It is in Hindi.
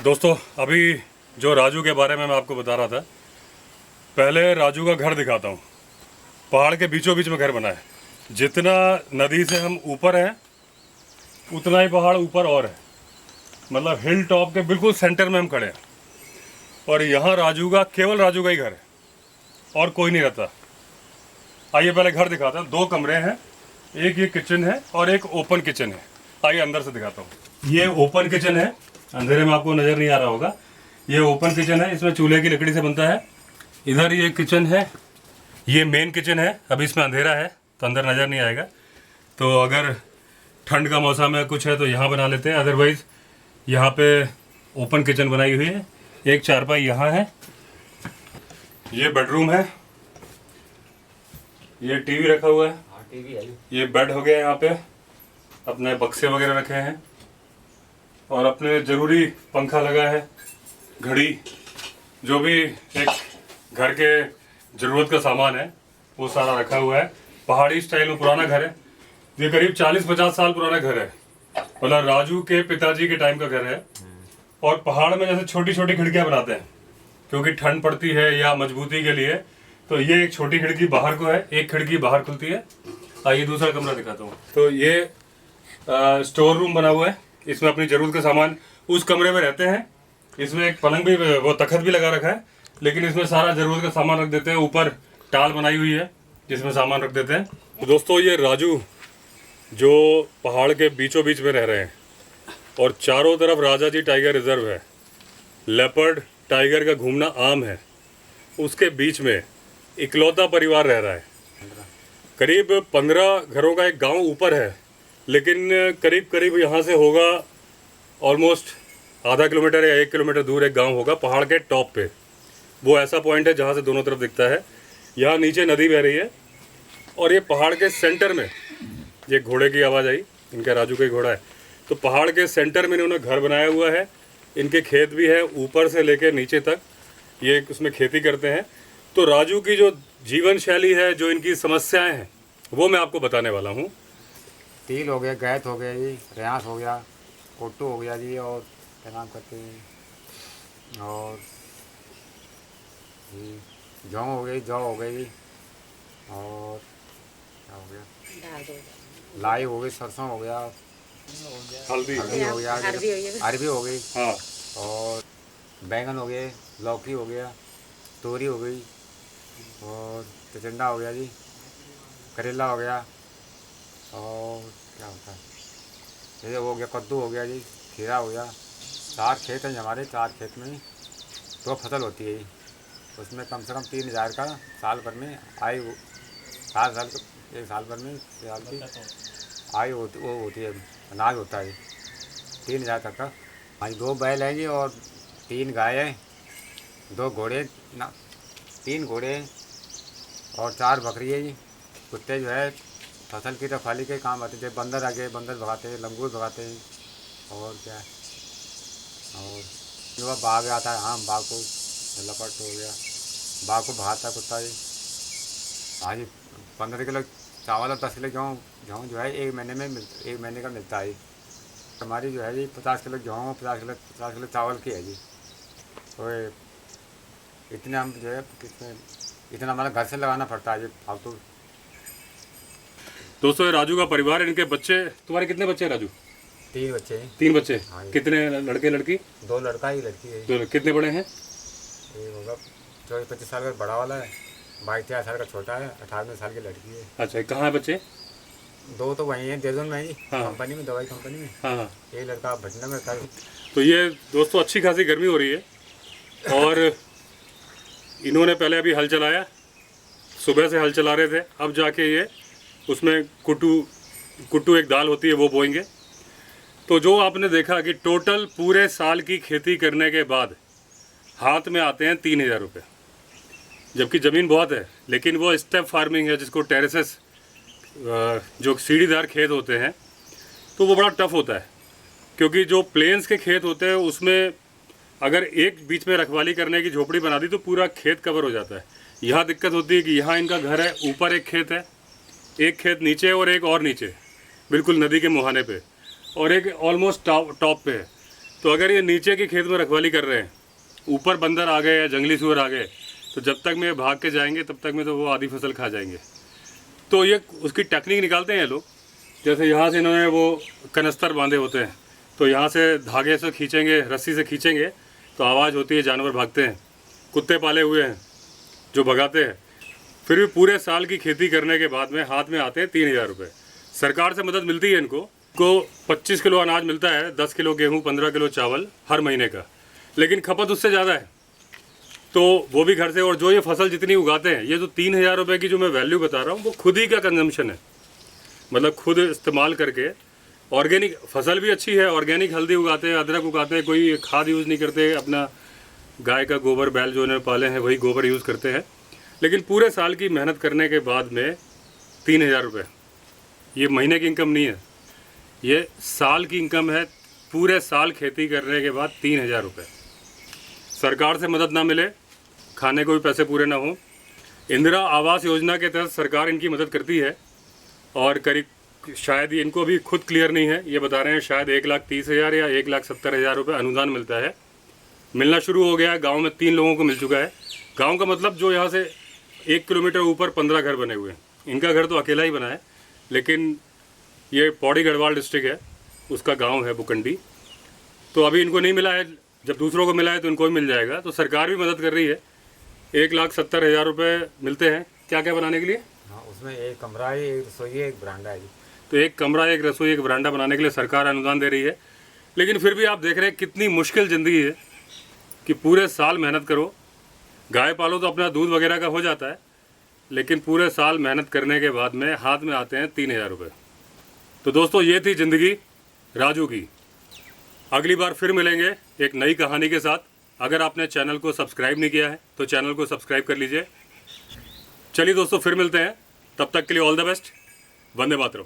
दोस्तों अभी जो राजू के बारे में मैं आपको बता रहा था, पहले राजू का घर दिखाता हूँ। पहाड़ के बीचों बीच में घर बना है। जितना नदी से हम ऊपर हैं उतना ही पहाड़ ऊपर और है, मतलब हिल टॉप के बिल्कुल सेंटर में हम खड़े हैं। और यहाँ राजू का, केवल राजू का ही घर है और कोई नहीं रहता। आइए पहले घर दिखाते हैं। 2 कमरे हैं, एक ये किचन है और एक ओपन किचन है। आइए अंदर से दिखाता हूँ। ये ओपन किचन है, अंधेरे में आपको नज़र नहीं आ रहा होगा। ये ओपन किचन है, इसमें चूल्हे की लकड़ी से बनता है। इधर ये किचन है, ये मेन किचन है। अभी इसमें अंधेरा है तो अंदर नज़र नहीं आएगा, तो अगर ठंड का मौसम है कुछ है तो यहाँ बना लेते हैं। अदरवाइज़ यहाँ पे ओपन किचन बनाई हुई है। एक चारपाई यहाँ है, ये बेडरूम है, ये टीवी रखा हुआ है, ये बेड हो गया। यहाँ पे अपने बक्से वगैरह रखे हैं और अपने ज़रूरी पंखा लगा है, घड़ी, जो भी एक घर के ज़रूरत का सामान है वो सारा रखा हुआ है। पहाड़ी स्टाइल में पुराना घर है। ये करीब 40-50 साल पुराना घर है, मतलब राजू के पिताजी के टाइम का घर है। और पहाड़ में जैसे छोटी छोटी खिड़कियाँ बनाते हैं क्योंकि ठंड पड़ती है या मजबूती के लिए, तो ये एक छोटी खिड़की बाहर को है, एक खिड़की बाहर खुलती है। आइए दूसरा कमरा दिखाता हूँ। तो ये स्टोर रूम बना हुआ है, इसमें अपनी ज़रूरत के सामान उस कमरे में रहते हैं। इसमें एक पलंग भी, वो तखत भी लगा रखा है, लेकिन इसमें सारा ज़रूरत का सामान रख देते हैं। ऊपर टाल बनाई हुई है जिसमें सामान रख देते हैं। तो दोस्तों ये राजू जो पहाड़ के बीचों बीच में रह रहे हैं और चारों तरफ राजा जी टाइगर रिजर्व है, लेपर्ड टाइगर का घूमना आम है, उसके बीच में इकलौता परिवार रह रहा है। करीब 15 घरों का एक गांव ऊपर है, लेकिन करीब करीब यहाँ से होगा ऑलमोस्ट आधा किलोमीटर या 1 किलोमीटर दूर एक गांव होगा पहाड़ के टॉप पे। वो ऐसा पॉइंट है जहाँ से दोनों तरफ दिखता है। यहाँ नीचे नदी बह रही है और ये पहाड़ के सेंटर में, ये घोड़े की आवाज़ आई, इनका राजू का ही घोड़ा है। तो पहाड़ के सेंटर में इन्होंने घर बनाया हुआ है। इनके खेत भी है ऊपर से लेकर नीचे तक, ये उसमें खेती करते हैं। तो राजू की जो जीवन शैली है, जो इनकी समस्याएं हैं, वो मैं आपको बताने वाला हूँ। तिल हो गया, गैत हो गया जी, रेहास हो गया, कोट्टू हो गया जी, और क्या नाम करते हैं, और जी जौ हो गई, जौ हो गई, और क्या हो गया, लाई हो गई, सरसों हो गया, हल्दी हो गया, अरबी हो गई, हाँ, और बैंगन हो गए, लौकी हो गया, तोरी हो गई, और चिचिंडा हो गया जी, करेला हो गया, और क्या होता है, जैसे हो गया कद्दू हो गया जी, खीरा हो गया। 4 खेत हैं हमारे, 4 खेत में 2 फसल होती है जी। उसमें कम से कम 3000 का साल भर में आय, 7 साल एक साल भर में साल की आय होती, वो होती है, अनाज होता है 3000 तक का। हाँ 2 बैल हैं जी, और 3 गाय हैं, 2 घोड़े ना, 3 घोड़े हैं, और 4 बकरी है जी। कुत्ते जो है फसल की रखवाली के काम आते थे। बंदर आ गए, बंदर भगाते हैं, लंगूर भगाते हैं, और क्या है, और जो बाघ आता है, हाँ बाघ को लपट हो गया, बाघ को भगाता है कुत्ता जी। हाँ जी 15 किलो चावल और 10 किलो गेहूँ जो है 1 महीने में 1 महीने का मिलता है। हमारी जो है जी 50 किलो गेहूँ, 50 किलो चावल की है जी। तो इतने हम जो है इतना हमारा घर से लगाना पड़ता है जी फालतू। दोस्तों ये राजू का परिवार है, इनके बच्चे। तुम्हारे कितने बच्चे हैं राजू? 3 बच्चे हैं। 3 बच्चे। हाँ जी। कितने लड़के लड़की? 2 लड़का ही लड़की है। तो कितने बड़े हैं? ये होगा 24-25 साल का बड़ा वाला है, 22-23 साल का छोटा है, 18 साल की लड़की है। अच्छा, कहाँ है बच्चे? 2 तो वहीं हैं देहरादून में ही, हाँ। कंपनी में, दवाई कंपनी में। हाँ हाँ। एक लड़का भटना में था। तो ये दोस्तों अच्छी खासी गर्मी हो रही है और इन्होंने पहले अभी हल चलाया, सुबह से हल चला रहे थे, अब जाके ये उसमें कुट्टू एक दाल होती है वो बोएंगे। तो जो आपने देखा कि टोटल पूरे साल की खेती करने के बाद हाथ में आते हैं 3000 रुपये, जबकि ज़मीन बहुत है। लेकिन वो स्टेप फार्मिंग है, जिसको टेरेसेस, जो सीढ़ीदार खेत होते हैं, तो वो बड़ा टफ होता है, क्योंकि जो प्लेन्स के खेत होते हैं उसमें अगर एक बीच में रखवाली करने की झोपड़ी बना दी तो पूरा खेत कवर हो जाता है। यहाँ दिक्कत होती है कि यहाँ इनका घर है, ऊपर एक खेत है, एक खेत नीचे और एक और नीचे बिल्कुल नदी के मुहाने पे, और एक ऑलमोस्ट टॉप पे है। तो अगर ये नीचे के खेत में रखवाली कर रहे हैं, ऊपर बंदर आ गए या जंगली सूअर आ गए, तो जब तक में भाग के जाएंगे तब तक में तो वो आधी फसल खा जाएंगे। तो ये उसकी टेक्निक निकालते हैं लोग। जैसे यहाँ से इन्होंने वो कनस्तर बांधे होते हैं, तो यहाँ से धागे से खींचेंगे, रस्सी से खींचेंगे तो आवाज़ होती है, जानवर भागते हैं। कुत्ते पाले हुए हैं जो भगाते हैं। फिर भी पूरे साल की खेती करने के बाद में हाथ में आते हैं 3,000 रुपये। सरकार से मदद मिलती है इनको 25 किलो अनाज मिलता है, 10 किलो गेहूँ, 15 किलो चावल हर महीने का, लेकिन खपत उससे ज़्यादा है, तो वो भी घर से। और जो ये फसल जितनी उगाते हैं, ये जो 3,000 रुपये की जो मैं वैल्यू बता रहा हूँ, वो खुद ही का कंजम्पशन है, मतलब खुद इस्तेमाल करके। ऑर्गेनिक फसल भी अच्छी है, ऑर्गेनिक हल्दी उगाते हैं, अदरक उगाते हैं, कोई खाद यूज़ नहीं करते, अपना गाय का गोबर, बैल जो इन्होंने पाले हैं वही गोबर यूज़ करते हैं। लेकिन पूरे साल की मेहनत करने के बाद में 3,000 रुपये, ये महीने की इनकम नहीं है, ये साल की इनकम है। पूरे साल खेती करने के बाद 3,000 रुपये। सरकार से मदद ना मिले, खाने को भी पैसे पूरे ना हो। इंदिरा आवास योजना के तहत सरकार इनकी मदद करती है, और करीब शायद इनको भी खुद क्लियर नहीं है, ये बता रहे हैं शायद 1,30,000 या 1,70,000 रुपये अनुदान मिलता है। मिलना शुरू हो गया है। गांव में 3 लोगों को मिल चुका है। गांव का मतलब जो यहाँ से 1 किलोमीटर ऊपर 15 घर बने हुए हैं। इनका घर तो अकेला ही बना है, लेकिन ये पौड़ी गढ़वाल डिस्ट्रिक्ट है, उसका गांव है बुकंडी। तो अभी इनको नहीं मिला है, जब दूसरों को मिला है तो इनको भी मिल जाएगा। तो सरकार भी मदद कर रही है। 1,70,000 रुपये मिलते हैं। क्या क्या बनाने के लिए? हाँ, उसमें एक कमरा है, एक रसोई है, एक बरामदा है जी। तो एक कमरा, एक रसोई, एक बरामदा बनाने के लिए सरकार अनुदान दे रही है। लेकिन फिर भी आप देख रहे हैं कितनी मुश्किल ज़िंदगी है कि पूरे साल मेहनत करो। गाय पालो तो अपना दूध वगैरह का हो जाता है, लेकिन पूरे साल मेहनत करने के बाद में हाथ में आते हैं 3,000 रुपये। तो दोस्तों, ये थी ज़िंदगी राजू की। अगली बार फिर मिलेंगे एक नई कहानी के साथ। अगर आपने चैनल को सब्सक्राइब नहीं किया है तो चैनल को सब्सक्राइब कर लीजिए। चलिए दोस्तों, फिर मिलते हैं। तब तक के लिए all the best. Vande Mataram.